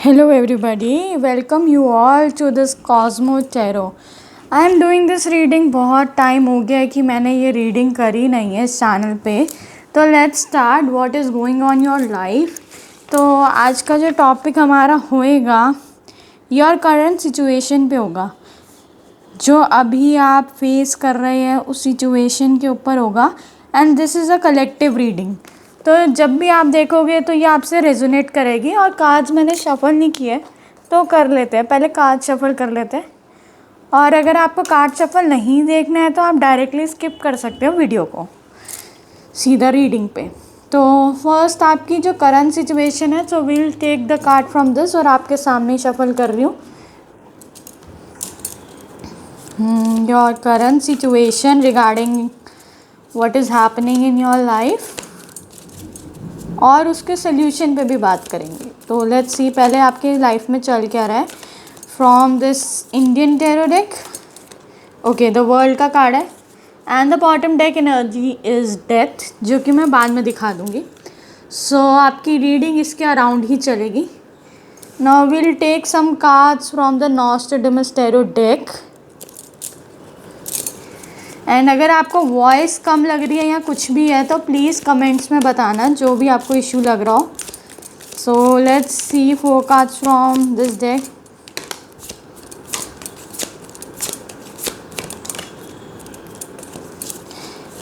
Hello, everybody. Welcome you all to this Cosmo Tarot. I am doing this reading. बहुत time हो गया है कि मैंने ये रीडिंग करी नहीं है इस चैनल पे. तो let's start. What is going on your life. तो आज का जो टॉपिक हमारा होएगा योर करंट सिचुएशन पे होगा. जो अभी आप फेस कर रहे हैं उस सिचुएशन के ऊपर होगा. And this is a collective reading. तो जब भी आप देखोगे तो ये आपसे रेजोनेट करेगी. और कार्ड्स मैंने शफल नहीं किए तो कर लेते हैं. पहले कार्ड शफल कर लेते हैं. और अगर आपको कार्ड शफल नहीं देखना है तो आप डायरेक्टली स्किप कर सकते हो वीडियो को सीधा रीडिंग पे. तो फर्स्ट आपकी जो करंट सिचुएशन है, so we'll take the card from this. और आपके सामने ही शफल कर रही हूँ. Your current situation regarding what is happening in your life, और उसके सोल्यूशन पे भी बात करेंगे. तो लेट्स सी पहले आपकी लाइफ में चल क्या रहा है from this Indian tarot deck. Okay, the world का कार्ड है. And the bottom deck energy is death, जो कि मैं बाद में दिखा दूँगी. सो आपकी रीडिंग इसके अराउंड ही चलेगी. Now will take some cards from the Nostradamus tarot deck. And अगर आपको वॉइस कम लग रही है या कुछ भी है तो प्लीज़ कमेंट्स में बताना जो भी आपको इश्यू लग रहा हो. So let's see 4 cards from this deck.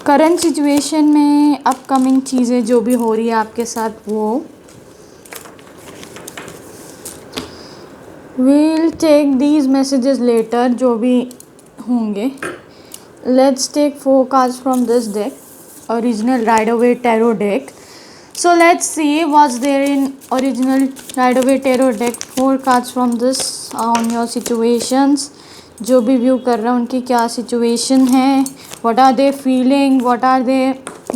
Current situation में अपकमिंग चीज़ें जो भी हो रही है आपके साथ वो. We'll take these messages later जो भी होंगे. Let's take 4 cards from this deck, original Rider-Waite Tarot deck. So let's see what's there in original Rider-Waite Tarot deck. 4 cards from this on your situations. जो भी view कर रहे हैं उनकी क्या सिचुएशन है, what are they feeling, what are they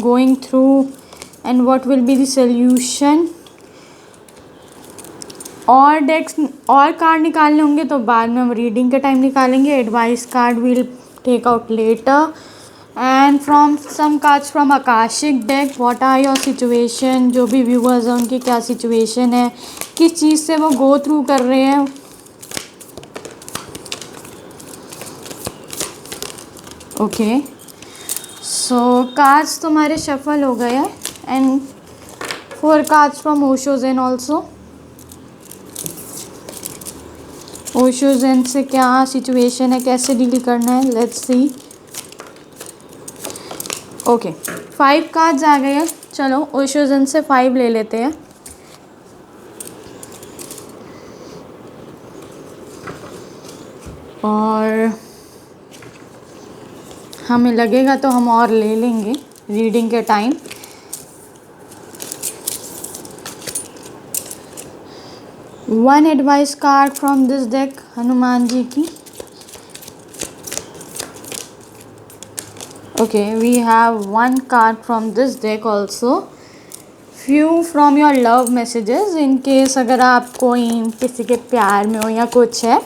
going through, and what will be the solution. और डेक्स और कार्ड निकालने होंगे तो बाद में हम रीडिंग के टाइम निकालेंगे. Advice card will take out later. And from some cards from Akashic deck, what are your situation. जो भी व्यूअर्स हैं उनकी क्या सिचुएशन है, किस चीज़ से वो गो थ्रू कर रहे हैं. ओके, सो कार्ड्स तुम्हारे शफल हो गए हैं. And 4 cards from Osho zen also. Osho zen से क्या सिचुएशन है, कैसे डील करना है, लेट्स सी. ओके, 5 कार्ड्स आ गए हैं. चलो ओशो ज़ेन से 5 ले लेते हैं. और हमें लगेगा तो हम और ले लेंगे रीडिंग के time. One advice card from this deck, Hanuman ji की. Okay, we have 1 card from this deck also. Few from your love messages, in case अगर आप कोई किसी के प्यार में हो या कुछ है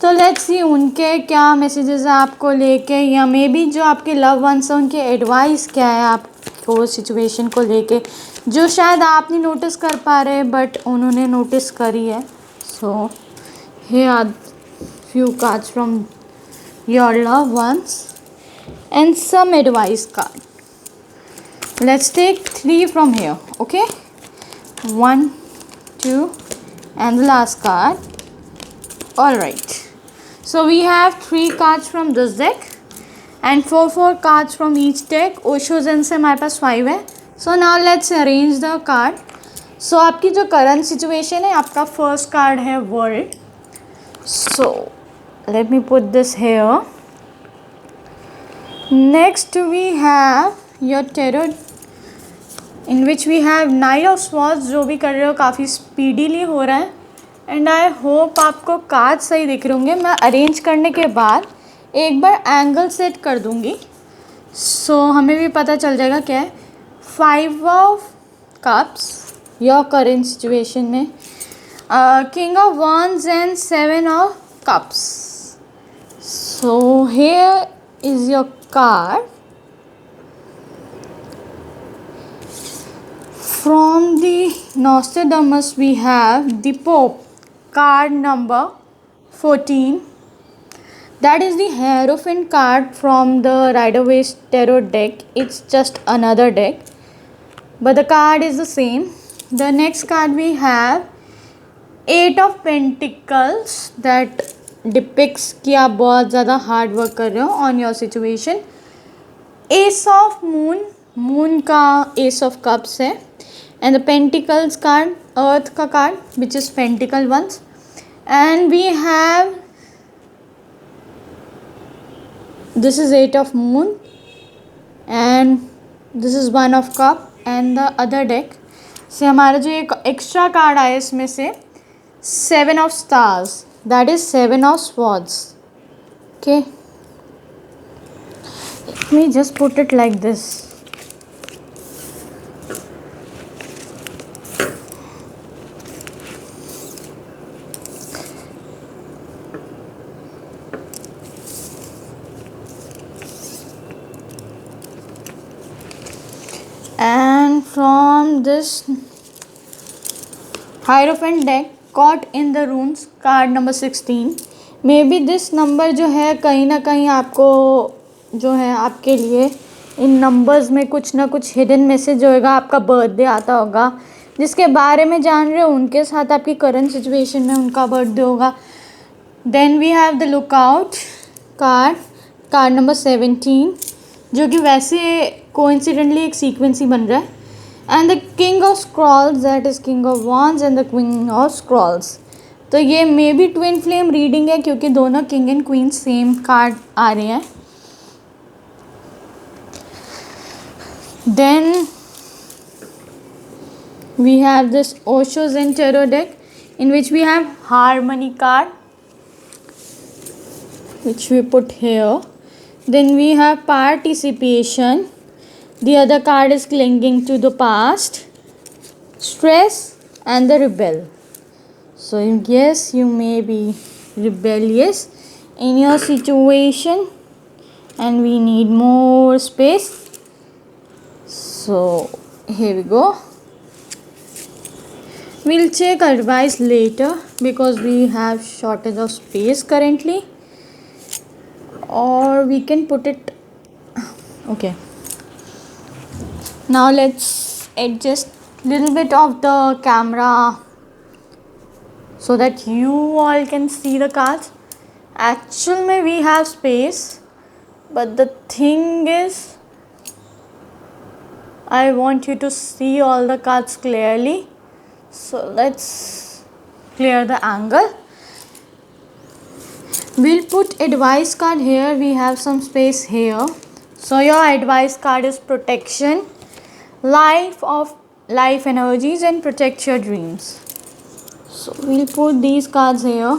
तो लेट्स सी उनके क्या मैसेजेस हैं आपको लेके, या मे बी जो आपके लव वंस हैं उनके एडवाइस क्या है आपको सिचुएशन को लेके, जो शायद आप नहीं नोटिस कर पा रहे बट उन्होंने नोटिस करी है. So here are few cards from your love ones and some advice card. Let's take 3 from here. Okay, 1, 2 and the last card. All right, so we have 3 cards from this deck and 4 cards from each deck. Osho zen से हमारे पास 5 है. So now let's arrange the card. So आपकी जो current situation है, आपका first card है world. So let me put this here. Next we have your tarot in which we have Knight of Swords. जो भी कर रहे हो काफ़ी स्पीडीली हो रहा है. एंड आई होप आपको कार्ड सही दिख रहे होंगे. मैं अरेंज करने के बाद एक बार एंगल सेट कर दूँगी सो हमें भी पता चल जाएगा क्या है. 5 of cups your current situation में, king of wands and 7 of cups. So here is your card from the Nostradamus. We have the Pope. card number 14. That is the Hierophant card from the Rider-Waite Tarot deck. It's just another deck, but the card is the same. The next card we have Eight of Pentacles that depicts कि आप बहुत ज़्यादा hard work कर रहे हो on your situation. Ace of moon, moon का ace of cups है. And the pentacles card earth का card which is pentacle ones. And we have this is eight of moon and this is one of cup. and the other deck से हमारा जो एक extra card आया इसमें से seven of stars, that is seven of swords. Okay, let me just put it like this. And from this Hierophant deck, Caught in the Runes, card number 16. May be this number जो है कहीं ना कहीं आपको जो है आपके लिए इन नंबर्स में कुछ ना कुछ हिडन मैसेज होएगा. आपका बर्थडे आता होगा, जिसके बारे में जान रहे हो उनके साथ आपकी करंट सिचुएशन में उनका बर्थडे होगा. Then we have the lookout card, card number 17, जो कि वैसे कोइंसिडेंटली एक सीक्वेंस ही बन रहा है. And the king of scrolls, that is king of wands and the queen of scrolls. तो ये may be twin flame reading है क्योंकि दोनों king and queen same card आ रहे हैं. Then we have this Osho zen tarot deck in which we have harmony card which we put here. Then we have participation. The other card is clinging to the past, stress and the rebel. So yes, you may be rebellious in your situation and we need more space. So here we go. We'll check advice later because we have shortage of space currently, or we can put it. Okay, now let's adjust little bit of the camera so that you all can see the cards. Actually we have space, but the thing is I want you to see all the cards clearly. So let's clear the angle. We'll put advice card here. We have some space here. So your advice card is protection, life energies and protect your dreams. So we'll put these cards here.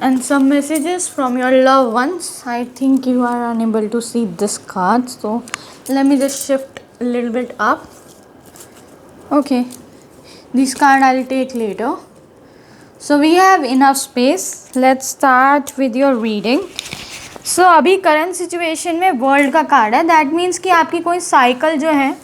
And some messages from your loved ones. I think you are unable to see this card, so let me just shift a little bit up. Okay, this card I'll take later. So we have enough space. Let's start with your reading. So अभी current situation में world का card है. That means कि आपकी कोई cycle जो है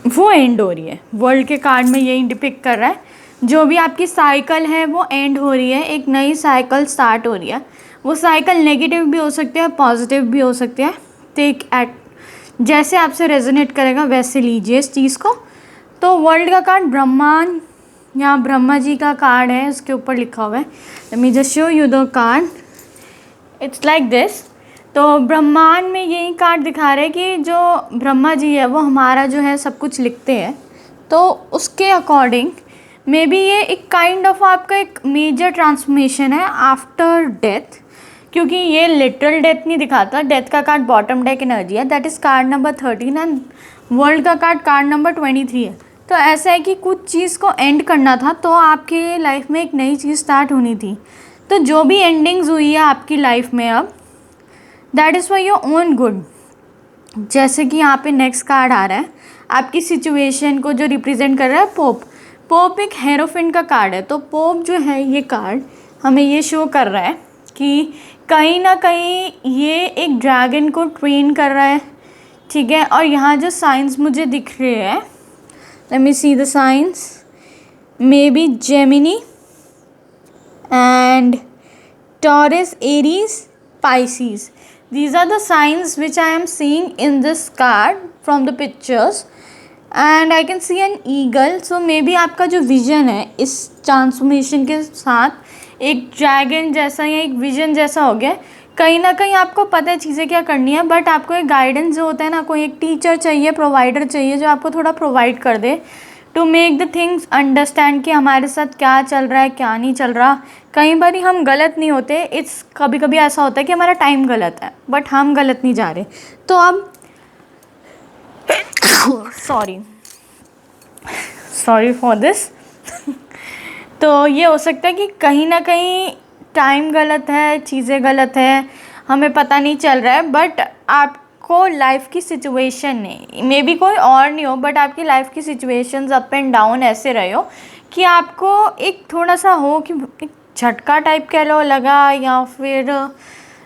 वो एंड हो रही है. वर्ल्ड के कार्ड में यही डिपिक्ट कर रहा है. जो भी आपकी साइकिल है वो एंड हो रही है, एक नई साइकिल स्टार्ट हो रही है. वो साइकिल नेगेटिव भी हो सकती है, पॉजिटिव भी हो सकती है. टेक एट जैसे आपसे रेजोनेट करेगा वैसे लीजिए इस चीज़ को. तो वर्ल्ड का कार्ड ब्रह्मांड या ब्रह्मा जी का कार्ड है, उसके ऊपर लिखा हुआ है. Let me just show you the card. It's like this. तो ब्रह्मांड में यही कार्ड दिखा रहे हैं कि जो ब्रह्मा जी है वो हमारा जो है सब कुछ लिखते हैं. तो उसके अकॉर्डिंग मे बी ये एक काइंड ऑफ आपका एक मेजर ट्रांसफॉर्मेशन है आफ्टर डेथ, क्योंकि ये लिटरल डेथ नहीं दिखाता. डेथ का कार्ड बॉटम डेक एनर्जी है, that is card number 13 and world का कार्ड नंबर 23 है. तो ऐसा है कि कुछ चीज़ को एंड करना था, तो आपके लाइफ में एक नई चीज़ स्टार्ट होनी थी. तो जो भी एंडिंग्स हुई है आपकी लाइफ में अब, that is for your own good. जैसे कि यहाँ पे नेक्स्ट कार्ड आ रहा है आपकी सिचुएशन को जो रिप्रेजेंट कर रहा है पोप. पोप एक हेरोफेंट का कार्ड है. तो पोप जो है ये कार्ड हमें ये शो कर रहा है कि कहीं ना कहीं ये एक ड्रैगन को ट्रेन कर रहा है, ठीक है। और यहाँ जो साइंस मुझे दिख रहे हैं, let me see the science, may be Gemini and Taurus, Aries, Pisces. These are the signs which I am seeing in this card from the pictures and I can see an eagle. So maybe आपका जो vision है इस transformation के साथ एक dragon जैसा या एक विजन जैसा हो गया। कहीं ना कहीं आपको पता है चीज़ें क्या करनी है, बट आपको एक गाइडेंस जो होता है ना, कोई एक टीचर चाहिए, प्रोवाइडर चाहिए जो आपको थोड़ा प्रोवाइड कर दे to make the things understand कि हमारे साथ क्या चल रहा है क्या नहीं चल रहा। कई बार हम गलत नहीं होते, इट्स कभी कभी ऐसा होता है कि हमारा टाइम गलत है बट हम गलत नहीं जा रहे। तो अब सॉरी फॉर दिस तो ये हो सकता है कि कहीं ना कहीं टाइम गलत है, चीज़ें गलत है, हमें पता नहीं चल रहा है, बट आपको लाइफ की सिचुएशन ने, मे बी कोई और नहीं हो, बट आपकी लाइफ की सिचुएशंस अप एंड डाउन ऐसे रहे हो कि आपको एक थोड़ा सा हो कि एक झटका टाइप कह लो लगा, या फिर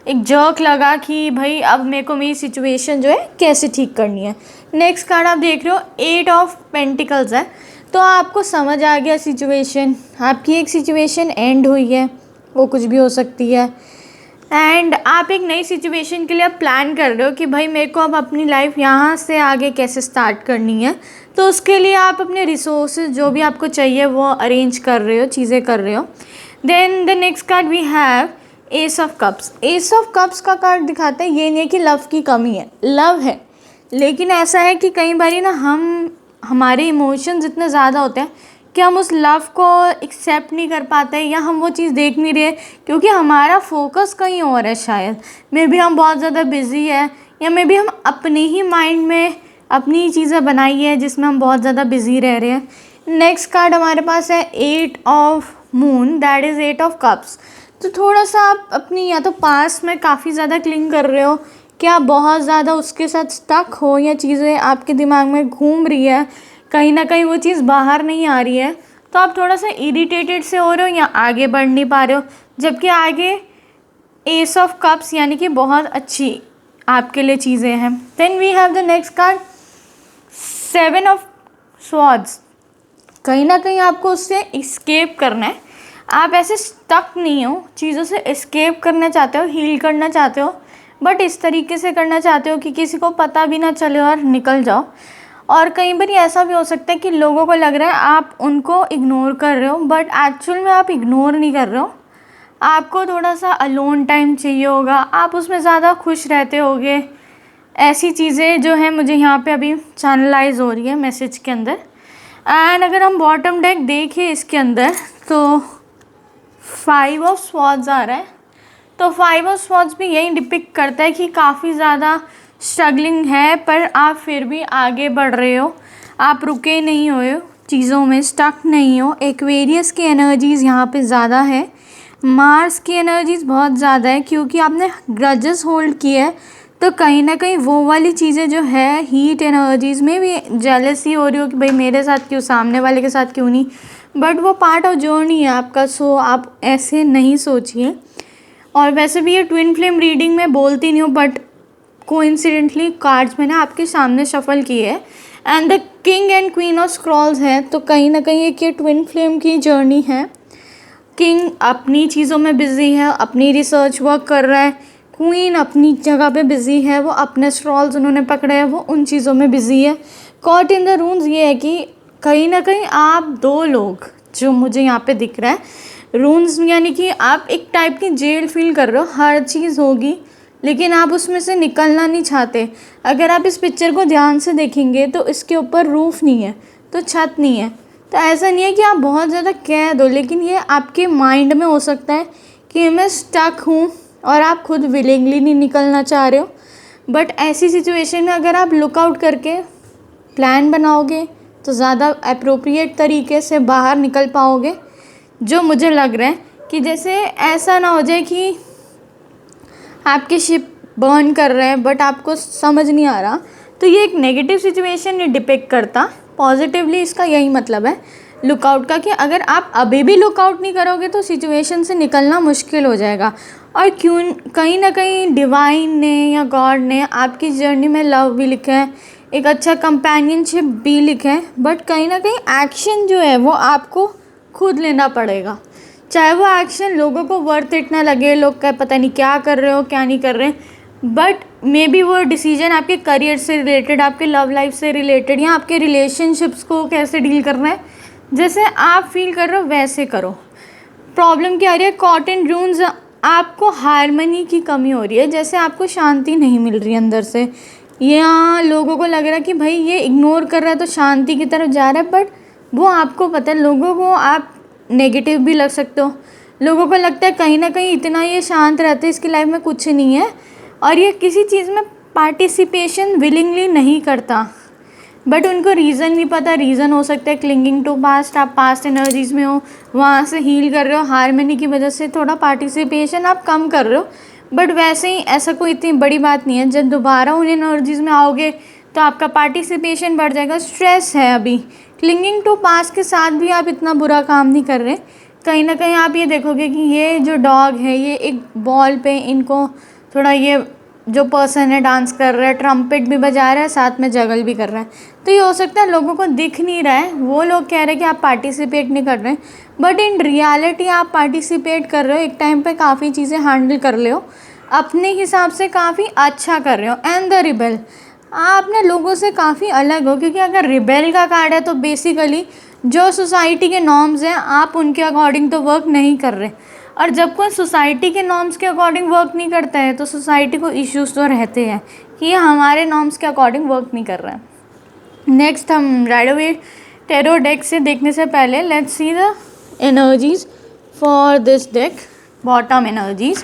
एक जर्क लगा कि भाई अब मेरे को मेरी सिचुएशन जो है कैसे ठीक करनी है। नेक्स्ट कार्ड आप देख रहे हो 8 ऑफ पेंटिकल्स है। तो आपको समझ आ गया सिचुएशन, आपकी एक सिचुएशन एंड हुई है, वो कुछ भी हो सकती है, एंड आप एक नई सिचुएशन के लिए प्लान कर रहे हो कि भाई मेरे को अब अपनी लाइफ यहाँ से आगे कैसे स्टार्ट करनी है। तो उसके लिए आप अपने रिसोर्सेज जो भी आपको चाहिए वो अरेंज कर रहे हो, चीज़ें कर रहे हो। Then the next card we have ace of cups. Ace of cups का कार्ड दिखाता है ये नहीं है कि लव की कमी है, लव है, लेकिन ऐसा है कि कई बार ना हमारे इमोशंस इतने ज़्यादा होते हैं कि हम उस लव को एक्सेप्ट नहीं कर पाते, या हम वो चीज़ देख नहीं रहे क्योंकि हमारा फोकस कहीं और है। शायद मे बी हम बहुत ज़्यादा बिजी है, या मे बी हम अपने ही माइंड में अपनी चीज़ें बनाई है जिसमें हम बहुत ज़्यादा बिजी रह रहे हैं। नेक्स्ट कार्ड हमारे पास है 8 of moon, that is 8 of cups. तो थोड़ा सा आप अपनी या तो पास में काफ़ी ज़्यादा क्लिंग कर रहे हो, कि आप बहुत ज़्यादा उसके साथ स्टक हो, या चीज़ें आपके दिमाग में घूम रही है, कहीं ना कहीं वो चीज़ बाहर नहीं आ रही है, तो आप थोड़ा सा इरिटेटेड से हो रहे हो या आगे बढ़ नहीं पा रहे हो। जबकि आगे एस ऑफ कप्स यानी कि बहुत अच्छी आपके लिए चीज़ें हैं। Then we have the next card 7 of swords. कहीं ना कहीं आपको उससे एस्केप करना है, आप ऐसे स्टक नहीं हो, चीज़ों से एस्केप करना चाहते हो, हील करना चाहते हो, बट इस तरीके से करना चाहते हो कि किसी को पता भी ना चले और निकल जाओ। और कई बार ऐसा भी हो सकता है कि लोगों को लग रहा है आप उनको इग्नोर कर रहे हो, बट एक्चुअल में आप इग्नोर नहीं कर रहे हो, आपको थोड़ा सा अलोन टाइम चाहिए होगा, आप उसमें ज़्यादा खुश रहते होगे। ऐसी चीज़ें जो है मुझे यहाँ पे अभी चैनलाइज हो रही है मैसेज के अंदर। एंड अगर हम बॉटम डेक देखें इसके अंदर तो 5 ऑफ स्वॉर्ड्स आ रहा है। तो 5 ऑफ स्वॉर्ड्स भी यही डिपिक्ट करता है कि काफ़ी ज़्यादा स्ट्रगलिंग है, पर आप फिर भी आगे बढ़ रहे हो, आप रुके नहीं हो, चीज़ों में स्टक नहीं हो। एक्वेरियस की एनर्जीज़ यहाँ पे ज़्यादा है, मार्स की एनर्जीज़ बहुत ज़्यादा है, क्योंकि आपने ग्रजेस होल्ड किए है, तो कहीं ना कहीं वो वाली चीज़ें जो है हीट एनर्जीज़ में भी जेलसी हो रही हो कि भाई मेरे साथ क्यों, सामने वाले के साथ क्यों नहीं, बट वो पार्ट ऑफ जर्नी है आपका। सो आप ऐसे नहीं सोचिए। और वैसे भी ये ट्विन फ्लेम रीडिंग में बोलती नहीं हूँ, बट कोइंसिडेंटली कार्ड्स मैंने आपके सामने शफल किए हैं, and the king and queen of Scrolls है। तो कहीं ना कहीं एक ये ट्विन फ्लेम की जर्नी है। किंग अपनी चीज़ों में बिज़ी है, अपनी रिसर्च वर्क कर रहा है, क्वीन अपनी जगह पे बिज़ी है, वो अपने स्क्रॉल्स उन्होंने पकड़े हैं, वो उन चीज़ों में बिज़ी है। कॉट इन द रून्स ये है कि कहीं ना कहीं आप 2 लोग जो मुझे यहाँ पे दिख रहा है, रून्स यानी कि आप एक टाइप की जेल फील कर रहे हो, हर चीज़ होगी लेकिन आप उसमें से निकलना नहीं चाहते। अगर आप इस पिक्चर को ध्यान से देखेंगे तो इसके ऊपर रूफ़ नहीं है, तो छत नहीं है। तो ऐसा नहीं है कि आप बहुत ज़्यादा कैद हो, लेकिन ये आपके माइंड में हो सकता है कि मैं स्टक हूँ और आप खुद विलिंगली नहीं निकलना चाह रहे हो। बट ऐसी सिचुएशन में अगर आप लुकआउट करके प्लान बनाओगे तो ज़्यादा अप्रोप्रिएट तरीके से बाहर निकल पाओगे। जो मुझे लग रहा है कि जैसे ऐसा ना हो जाए कि आपकी शिप बर्न कर रहे हैं बट आपको समझ नहीं आ रहा, तो ये एक नेगेटिव सिचुएशन नहीं डिपिक्ट करता। पॉजिटिवली इसका यही मतलब है लुकआउट का, कि अगर आप अभी भी लुकआउट नहीं करोगे तो सिचुएशन से निकलना मुश्किल हो जाएगा। और क्यों कहीं ना कहीं डिवाइन ने या गॉड ने आपकी जर्नी में लव भी लिखा है, एक अच्छा कंपेनियनशिप भी लिखा है, बट कहीं ना कहीं एक्शन जो है वो आपको खुद लेना पड़ेगा। चाहे वो एक्शन लोगों को वर्थ इट ना लगे, लोग का पता नहीं क्या कर रहे हो क्या नहीं कर रहे हैं, बट मे बी वो डिसीजन आपके करियर से रिलेटेड, आपके लव लाइफ से रिलेटेड, या आपके रिलेशनशिप्स को कैसे डील करना है, जैसे आप फील कर रहे हो वैसे करो। प्रॉब्लम क्या आ रही है, कॉट इन रून्स, आपको हारमनी की कमी हो रही है, जैसे आपको शांति नहीं मिल रही अंदर से, या लोगों को लग रहा है कि भाई ये इग्नोर कर रहा है तो शांति की तरफ जा रहा है, बट वो आपको पता है, लोगों को आप नेगेटिव भी लग सकते हो। लोगों को लगता है कहीं ना कहीं इतना ये शांत रहता है, इसकी लाइफ में कुछ नहीं है, और ये किसी चीज़ में पार्टिसिपेशन विलिंगली नहीं करता, बट उनको रीज़न नहीं पता। रीज़न हो सकता है क्लिंगिंग टू पास्ट, आप पास्ट एनर्जीज़ में हो, वहाँ से हील कर रहे हो, हारमनी की वजह से थोड़ा पार्टिसिपेशन आप कम कर रहे हो, बट वैसे ही ऐसा कोई इतनी बड़ी बात नहीं है। जब दोबारा उन एनर्जीज़ में आओगे तो आपका पार्टिसिपेशन बढ़ जाएगा। स्ट्रेस है अभी, क्लिंगिंग टू पास्ट के साथ भी आप इतना बुरा काम नहीं कर रहे। कहीं ना कहीं आप ये देखोगे कि ये जो डॉग है, ये एक बॉल पे इनको थोड़ा, ये जो पर्सन है डांस कर रहा है, ट्रम्पेट भी बजा रहा है, साथ में जगल भी कर रहा है, तो ये हो सकता है लोगों को दिख नहीं रहा है, वो लोग कह रहे हैं कि आप पार्टिसिपेट नहीं कर रहे हैं, बट इन रियलिटी आप पार्टिसिपेट कर रहे हो। एक टाइम पे काफ़ी चीज़ें हैंडल कर ले हो, अपने हिसाब से काफ़ी अच्छा कर रहे हो। एंड द रिबेल, आप अपने लोगों से काफ़ी अलग हो, क्योंकि अगर रिबेल का कार्ड है तो बेसिकली जो सोसाइटी के नॉर्म्स हैं आप उनके अकॉर्डिंग तो वर्क नहीं कर रहे, और जब कोई सोसाइटी के नॉर्म्स के अकॉर्डिंग वर्क नहीं करता है तो सोसाइटी को इश्यूज तो रहते हैं कि ये हमारे नॉर्म्स के अकॉर्डिंग वर्क नहीं कर रहा है। नेक्स्ट हम राइट अवे टेरो डेक से देखने से पहले let's see the energies for this deck. Bottom energies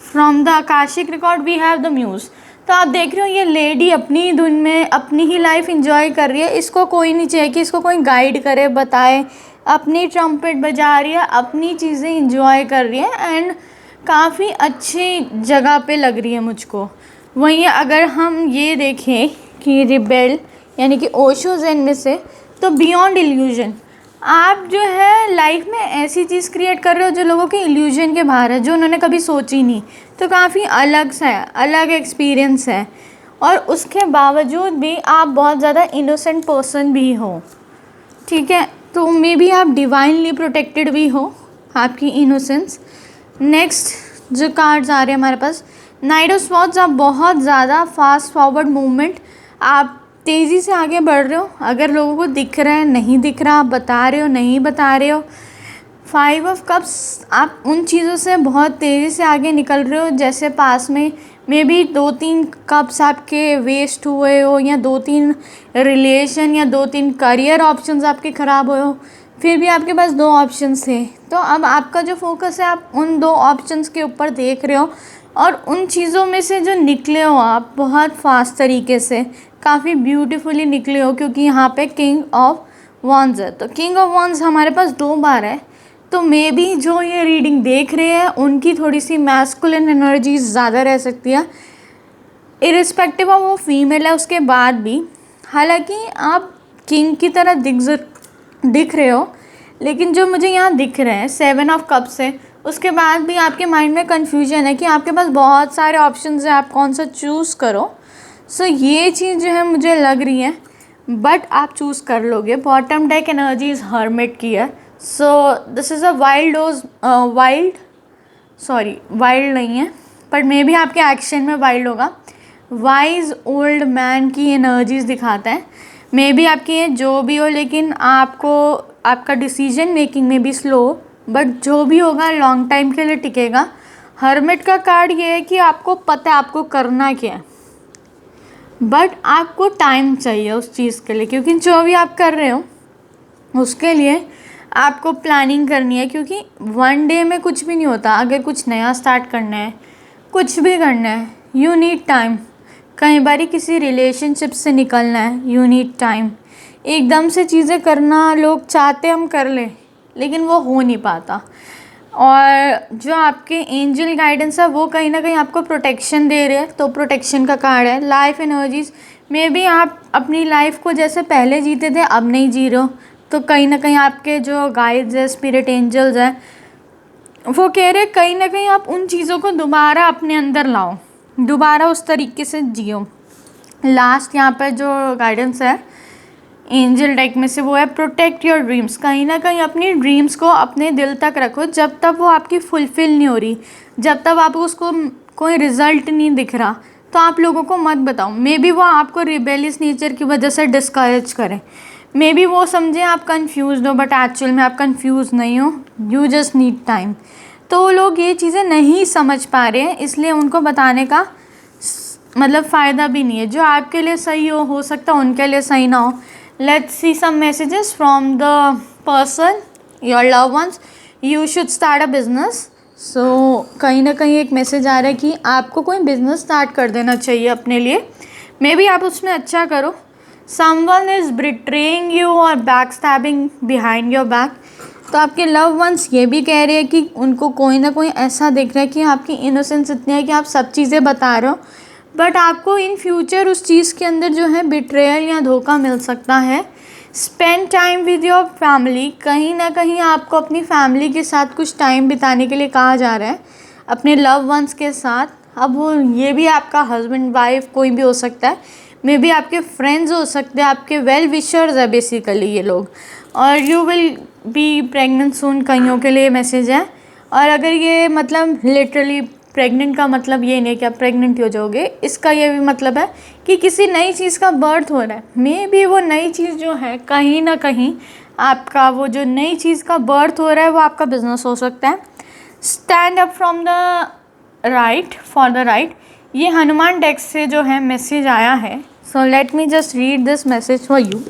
from the akashic record we have the muse. तो आप देख रहे हो ये लेडी अपनी धुन में अपनी ही लाइफ इंजॉय कर रही है, इसको कोई नहीं चाहिए कि इसको कोई गाइड करे बताए, अपनी ट्रम्पेट बजा रही है, अपनी चीज़ें इंजॉय कर रही है, एंड काफ़ी अच्छी जगह पे लग रही है मुझको। वहीं अगर हम ये देखें कि रिबेल यानी कि ओशो ज़ेन में से, तो बियॉन्ड इल्यूजन, आप जो है लाइफ में ऐसी चीज़ क्रिएट कर रहे हो जो लोगों के इल्यूजन के बाहर है, जो उन्होंने कभी सोची नहीं, तो काफ़ी अलग सा है, अलग एक्सपीरियंस है, और उसके बावजूद भी आप बहुत ज़्यादा इनोसेंट पर्सन भी हो, ठीक है, तो मे बी आप डिवाइनली प्रोटेक्टेड भी हो, आपकी इनोसेंस। नेक्स्ट जो कार्ड्स आ रहे हैं हमारे पास, नाइट ऑफ स्वॉर्ड्स, आप बहुत ज़्यादा फास्ट फॉरवर्ड मूवमेंट, आप तेज़ी से आगे बढ़ रहे हो, अगर लोगों को दिख रहा है नहीं दिख रहा, आप बता रहे हो नहीं बता रहे हो। 5 ऑफ कप्स, आप उन चीज़ों से बहुत तेज़ी से आगे निकल रहे हो, जैसे पास में मे बी 2-3 कप्स आपके वेस्ट हुए हो, या 2-3 रिलेशन या 2-3 करियर ऑप्शंस आपके ख़राब हुए हो, फिर भी आपके पास 2 ऑप्शंस थे, तो अब आपका जो फोकस है आप उन 2 ऑप्शंस के ऊपर देख रहे हो, और उन चीज़ों में से जो निकले हो आप बहुत फास्ट तरीके से, काफ़ी ब्यूटीफुली निकले हो, क्योंकि यहाँ पे किंग ऑफ वॉन्स है। तो किंग ऑफ वॉन्स हमारे पास 2 बार है, तो मे बी जो ये रीडिंग देख रहे हैं उनकी थोड़ी सी मैस्कुलिन एनर्जी ज़्यादा रह सकती है, इरिस्पेक्टिव ऑफ वो फीमेल है उसके बाद भी। हालांकि आप किंग की तरह दिख रहे हो, लेकिन जो मुझे यहाँ दिख रहे हैं 7 ऑफ कप्स है, उसके बाद भी आपके माइंड में कन्फ्यूजन है कि आपके पास बहुत सारे ऑप्शंस हैं, आप कौन सा चूज़ करो। सो ये चीज़ जो है मुझे लग रही है, बट आप चूज़ कर लोगे। बॉटम डेक एनर्जीज हर्मिट की है, so this is a wild नहीं है, बट मे बी आपके एक्शन में वाइल्ड होगा। वाइज ओल्ड मैन की एनर्जीज दिखाता है, मे बी आपकी ये जो भी हो, लेकिन आपको आपका डिसीजन मेकिंग में भी स्लो, बट जो भी होगा लॉन्ग टाइम के लिए टिकेगा। हर्मिट का कार्ड ये है कि आपको पता है आपको करना क्या है, बट आपको टाइम चाहिए उस चीज़ के लिए, क्योंकि जो भी आप कर रहे हो उसके लिए आपको प्लानिंग करनी है, क्योंकि वन डे में कुछ भी नहीं होता। अगर कुछ नया स्टार्ट करना है, कुछ भी करना है, यू नीड टाइम। कई बार किसी रिलेशनशिप से निकलना है, यू नीड टाइम। एकदम से चीज़ें करना लोग चाहते हम कर लें, लेकिन वो हो नहीं पाता। और जो आपके एंजल गाइडेंस है वो कहीं ना कहीं आपको प्रोटेक्शन दे रहे हैं, तो प्रोटेक्शन का कार्ड है। लाइफ एनर्जीज, मे बी आप अपनी लाइफ को जैसे पहले जीते थे अब नहीं जी रहे हो, तो कहीं ना कहीं आपके जो गाइड्स है, स्पिरिट एंजल्स हैं, वो कह रहे कहीं ना कहीं आप उन चीज़ों को दोबारा अपने अंदर लाओ, दोबारा उस तरीके से जियो। लास्ट यहाँ पर जो गाइडेंस है एंजल डेक में से वो है प्रोटेक्ट योर ड्रीम्स। कहीं ना कहीं अपनी ड्रीम्स को अपने दिल तक रखो, जब तक वो आपकी फुलफ़िल नहीं हो रही, जब तक आपको उसको कोई रिज़ल्ट नहीं दिख रहा, तो आप लोगों को मत बताओ। मे बी वो आपको रिबेलियस नेचर की वजह से डिस्करेज करें, मे बी वो समझें आप कंफ्यूज हो, बट एक्चुअल में आप कंफ्यूज नहीं हो, यू जस्ट नीड टाइम। तो वो लोग ये चीज़ें नहीं समझ पा रहे हैं, इसलिए उनको बताने का मतलब फ़ायदा भी नहीं है। जो आपके लिए सही हो सकता है उनके लिए सही ना हो। Let's see some messages from the person your love ones. You should start a business. So कहीं ना कहीं एक मैसेज आ रहा है कि आपको कोई बिजनेस स्टार्ट कर देना चाहिए अपने लिए, मे बी आप उसमें अच्छा करो। समवन इज़ बिट्रेइंग यू और back stabbing behind your back. तो आपके लव वंस ये भी कह रहे हैं कि उनको कोई ना कोई ऐसा दिख रहा है कि आपकी इनोसेंस इतनी है कि आप सब चीज़ें बता रहे हो, बट आपको इन फ्यूचर उस चीज़ के अंदर जो है बिट्रेयल या धोखा मिल सकता है। Spend time with your family. कहीं ना कहीं आपको अपनी फैमिली के साथ कुछ टाइम बिताने के लिए कहा जा रहा है, अपने लव वंस के साथ। अब वो ये भी आपका हस्बैंड वाइफ कोई भी हो सकता है, मे बी आपके फ्रेंड्स हो सकते हैं, आपके वेल विशर्स है बेसिकली ये लोग। और यू विल बी प्रेग्नेंट सून, कईयों के लिए मैसेज है। और अगर ये मतलब लिटरली प्रेग्नेंट का मतलब ये नहीं कि आप प्रेग्नेंट हो जाओगे, इसका ये भी मतलब है कि किसी नई चीज़ का बर्थ हो रहा है। मे बी वो नई चीज़ जो है कहीं ना कहीं आपका वो जो नई चीज़ का बर्थ हो रहा है वो आपका बिजनेस हो सकता है। Stand up from the right for the right, ये हनुमान डेक से जो है मैसेज आया है। So let me just read this message for you.